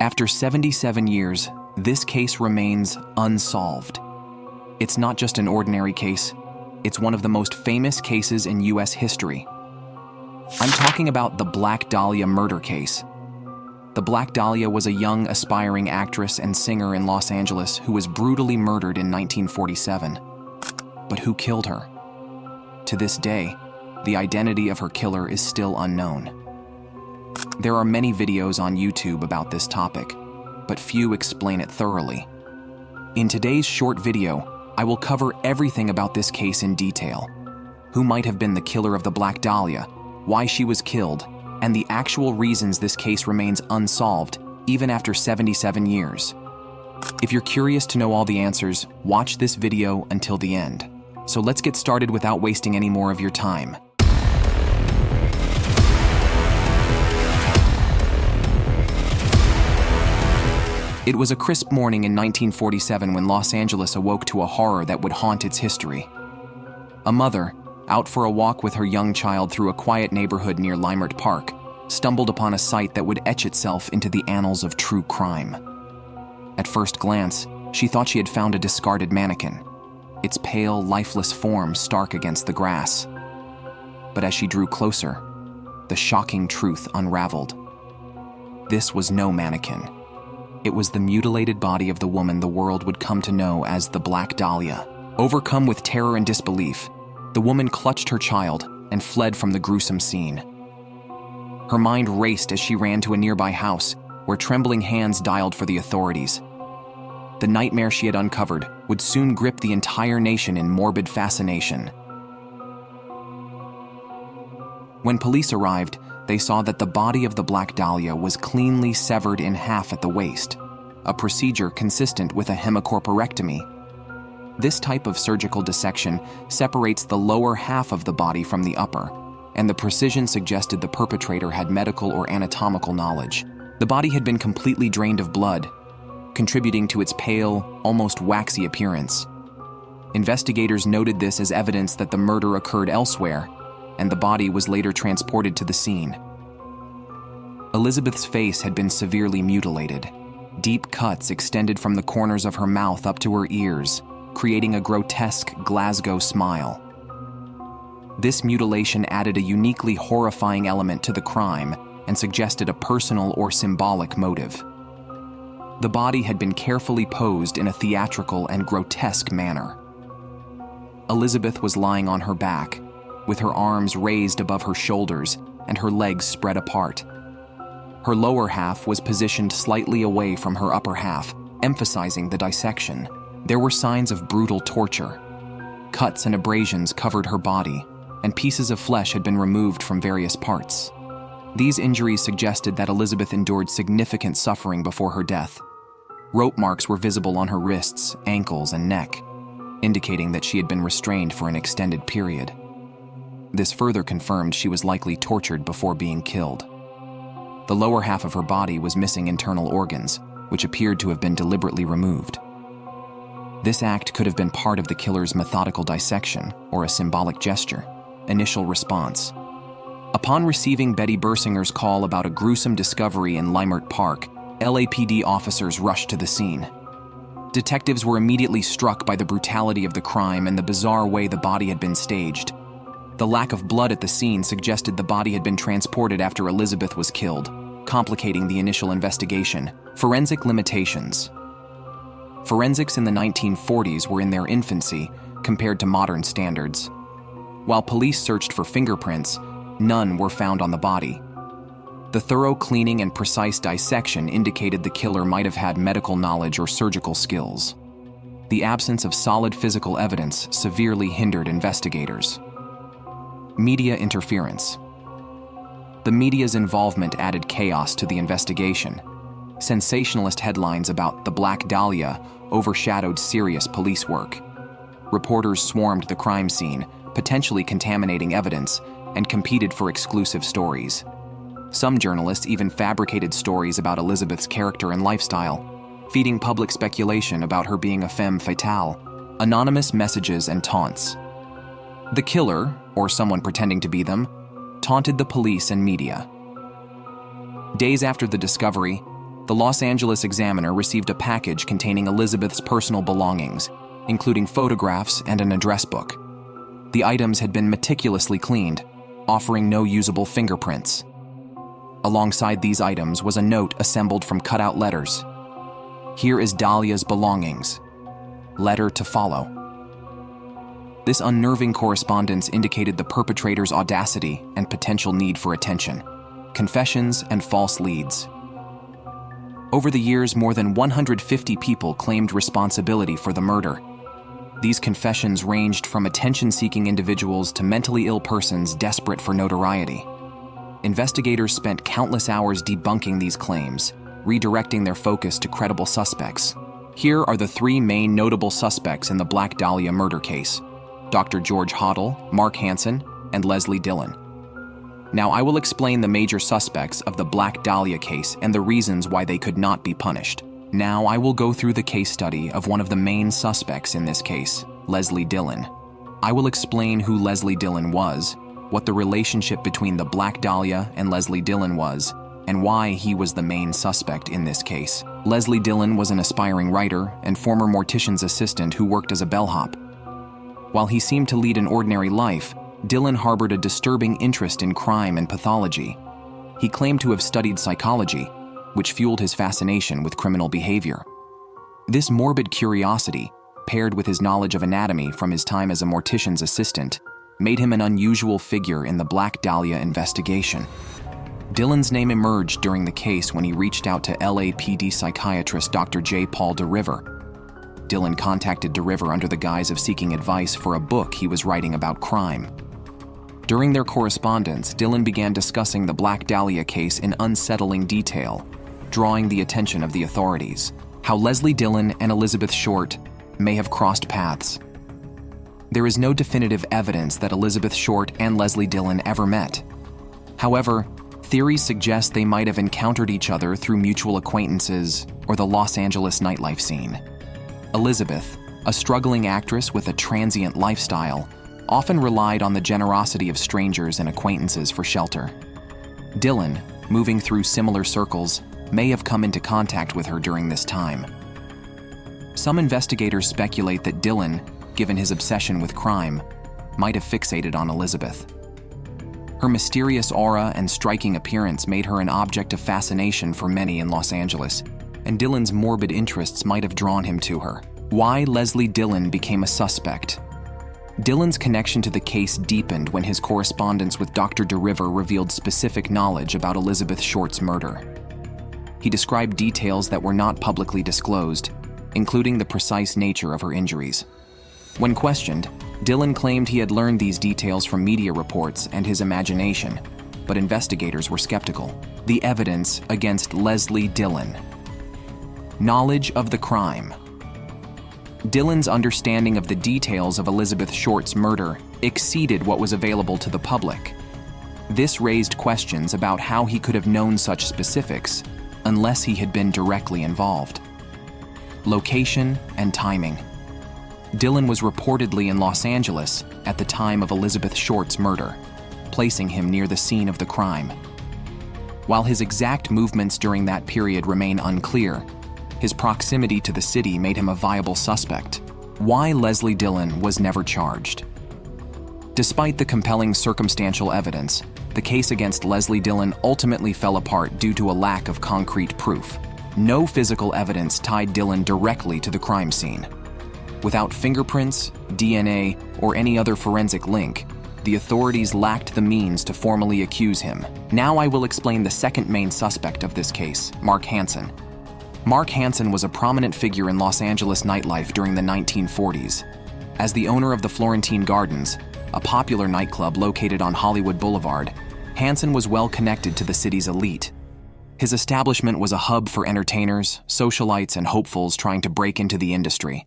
After 77 years, this case remains unsolved. It's not just an ordinary case, it's one of the most famous cases in U.S. history. I'm talking about the Black Dahlia murder case. The Black Dahlia was a young, aspiring actress and singer in Los Angeles who was brutally murdered in 1947. But who killed her? To this day, the identity of her killer is still unknown. There are many videos on YouTube about this topic, but few explain it thoroughly. In today's short video, I will cover everything about this case in detail. Who might have been the killer of the Black Dahlia, why she was killed, and the actual reasons this case remains unsolved even after 77 years. If you're curious to know all the answers, watch this video until the end. So let's get started without wasting any more of your time. It was a crisp morning in 1947 when Los Angeles awoke to a horror that would haunt its history. A mother, out for a walk with her young child through a quiet neighborhood near Leimert Park, stumbled upon a sight that would etch itself into the annals of true crime. At first glance, she thought she had found a discarded mannequin, its pale, lifeless form stark against the grass. But as she drew closer, the shocking truth unraveled. This was no mannequin. It was the mutilated body of the woman the world would come to know as the Black Dahlia. Overcome with terror and disbelief, the woman clutched her child and fled from the gruesome scene. Her mind raced as she ran to a nearby house, where trembling hands dialed for the authorities. The nightmare she had uncovered would soon grip the entire nation in morbid fascination. When police arrived, they saw that the body of the Black Dahlia was cleanly severed in half at the waist, a procedure consistent with a hemicorporectomy. This type of surgical dissection separates the lower half of the body from the upper, and the precision suggested the perpetrator had medical or anatomical knowledge. The body had been completely drained of blood, contributing to its pale, almost waxy appearance. Investigators noted this as evidence that the murder occurred elsewhere, and the body was later transported to the scene. Elizabeth's face had been severely mutilated. Deep cuts extended from the corners of her mouth up to her ears, creating a grotesque Glasgow smile. This mutilation added a uniquely horrifying element to the crime and suggested a personal or symbolic motive. The body had been carefully posed in a theatrical and grotesque manner. Elizabeth was lying on her back, with her arms raised above her shoulders and her legs spread apart. Her lower half was positioned slightly away from her upper half, emphasizing the dissection. There were signs of brutal torture. Cuts and abrasions covered her body, and pieces of flesh had been removed from various parts. These injuries suggested that Elizabeth endured significant suffering before her death. Rope marks were visible on her wrists, ankles, and neck, indicating that she had been restrained for an extended period. This further confirmed she was likely tortured before being killed. The lower half of her body was missing internal organs, which appeared to have been deliberately removed. This act could have been part of the killer's methodical dissection or a symbolic gesture. Initial response. Upon receiving Betty Bersinger's call about a gruesome discovery in Leimert Park, LAPD officers rushed to the scene. Detectives were immediately struck by the brutality of the crime and the bizarre way the body had been staged. The lack of blood at the scene suggested the body had been transported after Elizabeth was killed, complicating the initial investigation. Forensic limitations. Forensics in the 1940s were in their infancy compared to modern standards. While police searched for fingerprints, none were found on the body. The thorough cleaning and precise dissection indicated the killer might have had medical knowledge or surgical skills. The absence of solid physical evidence severely hindered investigators. Media interference. The media's involvement added chaos to the investigation. Sensationalist headlines about the Black Dahlia overshadowed serious police work. Reporters swarmed the crime scene, potentially contaminating evidence, and competed for exclusive stories. Some journalists even fabricated stories about Elizabeth's character and lifestyle, feeding public speculation about her being a femme fatale. Anonymous messages and taunts. The killer, or someone pretending to be them, taunted the police and media. Days after the discovery, The Los Angeles Examiner received a package containing Elizabeth's personal belongings, including photographs and an address book. The items had been meticulously cleaned, offering no usable fingerprints. Alongside these items was a note assembled from cut-out letters. "Here is Dahlia's belongings. Letter to follow." This unnerving correspondence indicated the perpetrator's audacity and potential need for attention, confessions, and false leads. Over the years, more than 150 people claimed responsibility for the murder. These confessions ranged from attention-seeking individuals to mentally ill persons desperate for notoriety. Investigators spent countless hours debunking these claims, redirecting their focus to credible suspects. Here are the three main notable suspects in the Black Dahlia murder case: Dr. George Hoddle, Mark Hansen, and Leslie Dillon. Now I will explain the major suspects of the Black Dahlia case and the reasons why they could not be punished. Now I will go through the case study of one of the main suspects in this case, Leslie Dillon. I will explain who Leslie Dillon was, what the relationship between the Black Dahlia and Leslie Dillon was, and why he was the main suspect in this case. Leslie Dillon was an aspiring writer and former mortician's assistant who worked as a bellhop. While he seemed to lead an ordinary life, Dillon harbored a disturbing interest in crime and pathology. He claimed to have studied psychology, which fueled his fascination with criminal behavior. This morbid curiosity, paired with his knowledge of anatomy from his time as a mortician's assistant, made him an unusual figure in the Black Dahlia investigation. Dillon's name emerged during the case when he reached out to LAPD psychiatrist Dr. J. Paul DeRiver. Dillon contacted DeRiver under the guise of seeking advice for a book he was writing about crime. During their correspondence, Dillon began discussing the Black Dahlia case in unsettling detail, drawing the attention of the authorities. How Leslie Dillon and Elizabeth Short may have crossed paths. There is no definitive evidence that Elizabeth Short and Leslie Dillon ever met. However, theories suggest they might have encountered each other through mutual acquaintances or the Los Angeles nightlife scene. Elizabeth, a struggling actress with a transient lifestyle, often relied on the generosity of strangers and acquaintances for shelter. Dillon, moving through similar circles, may have come into contact with her during this time. Some investigators speculate that Dillon, given his obsession with crime, might have fixated on Elizabeth. Her mysterious aura and striking appearance made her an object of fascination for many in Los Angeles, and Dillon's morbid interests might have drawn him to her. Why Leslie Dillon became a suspect. Dillon's connection to the case deepened when his correspondence with Dr. DeRiver revealed specific knowledge about Elizabeth Short's murder. He described details that were not publicly disclosed, including the precise nature of her injuries. When questioned, Dillon claimed he had learned these details from media reports and his imagination, but investigators were skeptical. The evidence against Leslie Dillon. Knowledge of the crime. Dillon's understanding of the details of Elizabeth Short's murder exceeded what was available to the public. This raised questions about how he could have known such specifics unless he had been directly involved. Location and timing. Dillon was reportedly in Los Angeles at the time of Elizabeth Short's murder, placing him near the scene of the crime. While his exact movements during that period remain unclear, his proximity to the city made him a viable suspect. Why Leslie Dillon was never charged. Despite the compelling circumstantial evidence, the case against Leslie Dillon ultimately fell apart due to a lack of concrete proof. No physical evidence tied Dillon directly to the crime scene. Without fingerprints, DNA, or any other forensic link, the authorities lacked the means to formally accuse him. Now I will explain the second main suspect of this case, Mark Hansen. Mark Hansen was a prominent figure in Los Angeles nightlife during the 1940s. As the owner of the Florentine Gardens, a popular nightclub located on Hollywood Boulevard, Hansen was well connected to the city's elite. His establishment was a hub for entertainers, socialites, and hopefuls trying to break into the industry.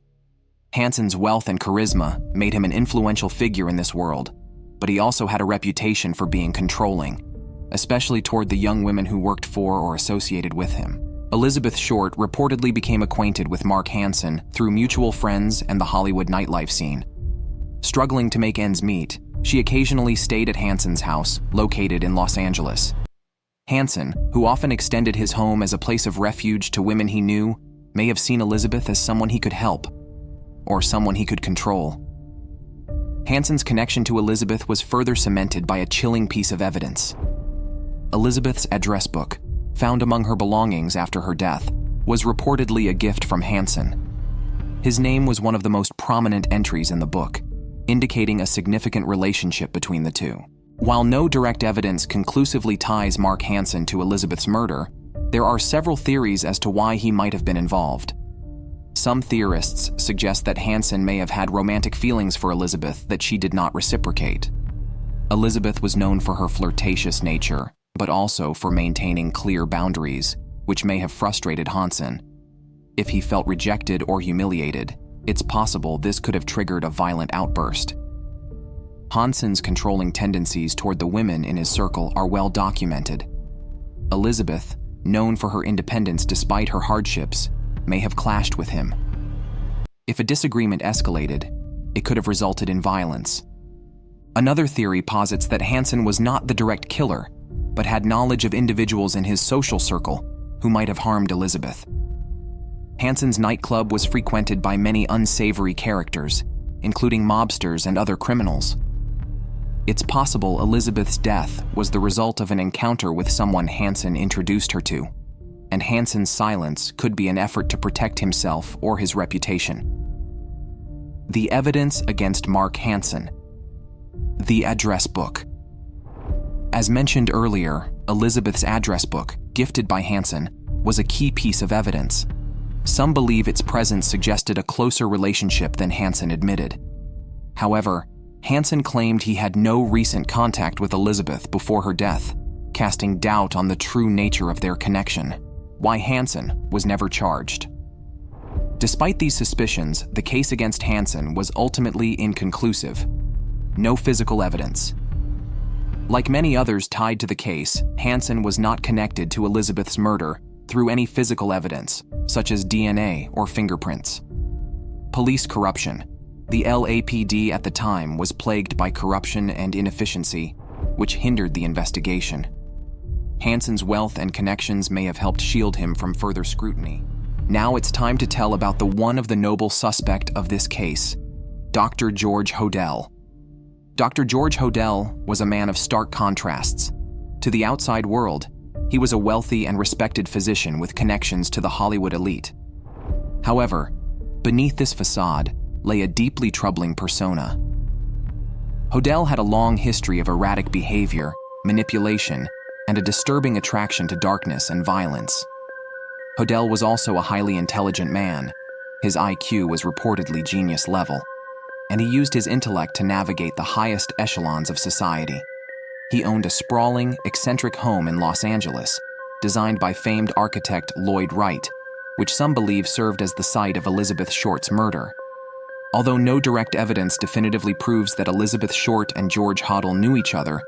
Hansen's wealth and charisma made him an influential figure in this world, but he also had a reputation for being controlling, especially toward the young women who worked for or associated with him. Elizabeth Short reportedly became acquainted with Mark Hansen through mutual friends and the Hollywood nightlife scene. Struggling to make ends meet, she occasionally stayed at Hansen's house, located in Los Angeles. Hansen, who often extended his home as a place of refuge to women he knew, may have seen Elizabeth as someone he could help, or someone he could control. Hansen's connection to Elizabeth was further cemented by a chilling piece of evidence. Elizabeth's address book, found among her belongings after her death, was reportedly a gift from Hansen. His name was one of the most prominent entries in the book, indicating a significant relationship between the two. While no direct evidence conclusively ties Mark Hansen to Elizabeth's murder, there are several theories as to why he might have been involved. Some theorists suggest that Hansen may have had romantic feelings for Elizabeth that she did not reciprocate. Elizabeth was known for her flirtatious nature, but also for maintaining clear boundaries, which may have frustrated Hansen. If he felt rejected or humiliated, it's possible this could have triggered a violent outburst. Hansen's controlling tendencies toward the women in his circle are well documented. Elizabeth, known for her independence despite her hardships, may have clashed with him. If a disagreement escalated, it could have resulted in violence. Another theory posits that Hansen was not the direct killer, but had knowledge of individuals in his social circle who might have harmed Elizabeth. Hansen's nightclub was frequented by many unsavory characters, including mobsters and other criminals. It's possible Elizabeth's death was the result of an encounter with someone Hansen introduced her to, and Hansen's silence could be an effort to protect himself or his reputation. The evidence against Mark Hansen. The address book. As mentioned earlier, Elizabeth's address book, gifted by Hansen, was a key piece of evidence. Some believe its presence suggested a closer relationship than Hansen admitted. However, Hansen claimed he had no recent contact with Elizabeth before her death, casting doubt on the true nature of their connection, why Hansen was never charged. Despite these suspicions, the case against Hansen was ultimately inconclusive. No physical evidence. Like many others tied to the case, Hansen was not connected to Elizabeth's murder through any physical evidence, such as DNA or fingerprints. Police corruption. The LAPD at the time was plagued by corruption and inefficiency, which hindered the investigation. Hansen's wealth and connections may have helped shield him from further scrutiny. Now it's time to tell about the one of the noble suspect of this case, Dr. George Hodel. Dr. George Hodel was a man of stark contrasts. To the outside world, he was a wealthy and respected physician with connections to the Hollywood elite. However, beneath this facade lay a deeply troubling persona. Hodel had a long history of erratic behavior, manipulation, and a disturbing attraction to darkness and violence. Hodel was also a highly intelligent man. His IQ was reportedly genius level, and he used his intellect to navigate the highest echelons of society. He owned a sprawling, eccentric home in Los Angeles, designed by famed architect Lloyd Wright, which some believe served as the site of Elizabeth Short's murder. Although no direct evidence definitively proves that Elizabeth Short and George Hodel knew each other,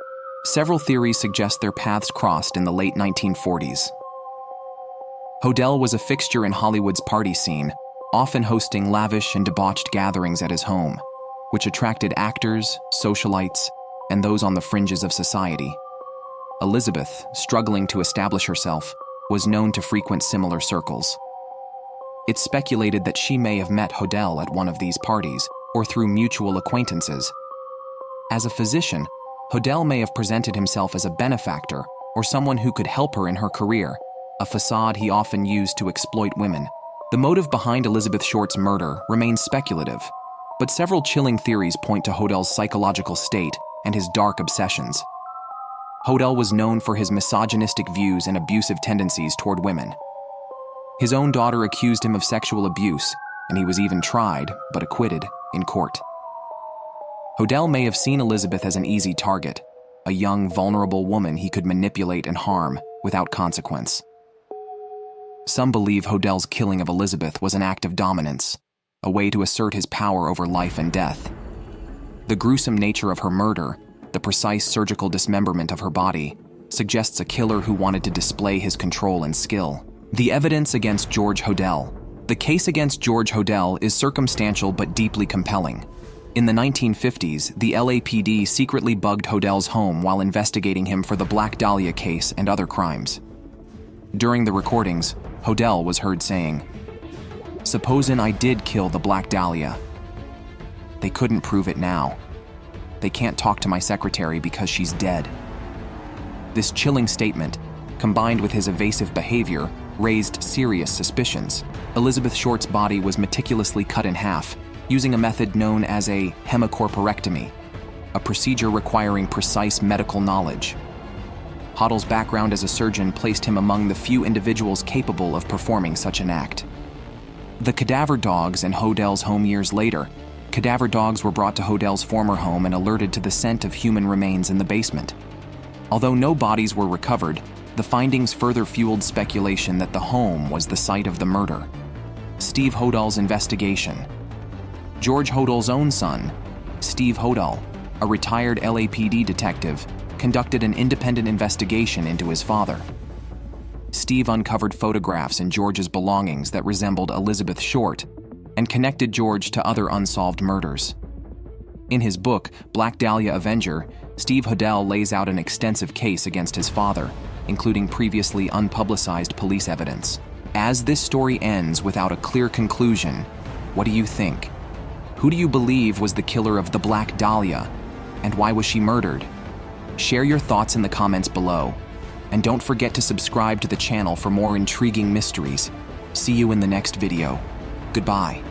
several theories suggest their paths crossed in the late 1940s. Hodel was a fixture in Hollywood's party scene, often hosting lavish and debauched gatherings at his home, which attracted actors, socialites, and those on the fringes of society. Elizabeth, struggling to establish herself, was known to frequent similar circles. It's speculated that she may have met Hodel at one of these parties or through mutual acquaintances. As a physician, Hodel may have presented himself as a benefactor or someone who could help her in her career, a facade he often used to exploit women. The motive behind Elizabeth Short's murder remains speculative, but several chilling theories point to Hodel's psychological state and his dark obsessions. Hodel was known for his misogynistic views and abusive tendencies toward women. His own daughter accused him of sexual abuse, and he was even tried, but acquitted, in court. Hodel may have seen Elizabeth as an easy target, a young, vulnerable woman he could manipulate and harm without consequence. Some believe Hodel's killing of Elizabeth was an act of dominance, a way to assert his power over life and death. The gruesome nature of her murder, the precise surgical dismemberment of her body, suggests a killer who wanted to display his control and skill. The evidence against George Hodel. The case against George Hodel is circumstantial but deeply compelling. In the 1950s, the LAPD secretly bugged Hodell's home while investigating him for the Black Dahlia case and other crimes. During the recordings, Hodell was heard saying, "Supposin' I did kill the Black Dahlia. They couldn't prove it now. They can't talk to my secretary because she's dead." This chilling statement, combined with his evasive behavior, raised serious suspicions. Elizabeth Short's body was meticulously cut in half, using a method known as a hemicorporectomy, a procedure requiring precise medical knowledge. Hodell's background as a surgeon placed him among the few individuals capable of performing such an act. The cadaver dogs and Hodell's home years later, cadaver dogs were brought to Hodell's former home and alerted to the scent of human remains in the basement. Although no bodies were recovered, the findings further fueled speculation that the home was the site of the murder. Steve Hodell's investigation. George Hodell's own son, Steve Hodell, a retired LAPD detective, conducted an independent investigation into his father. Steve uncovered photographs in George's belongings that resembled Elizabeth Short and connected George to other unsolved murders. In his book, Black Dahlia Avenger, Steve Hodell lays out an extensive case against his father, including previously unpublicized police evidence. As this story ends without a clear conclusion, what do you think? Who do you believe was the killer of the Black Dahlia, and why was she murdered? Share your thoughts in the comments below, and don't forget to subscribe to the channel for more intriguing mysteries. See you in the next video. Goodbye.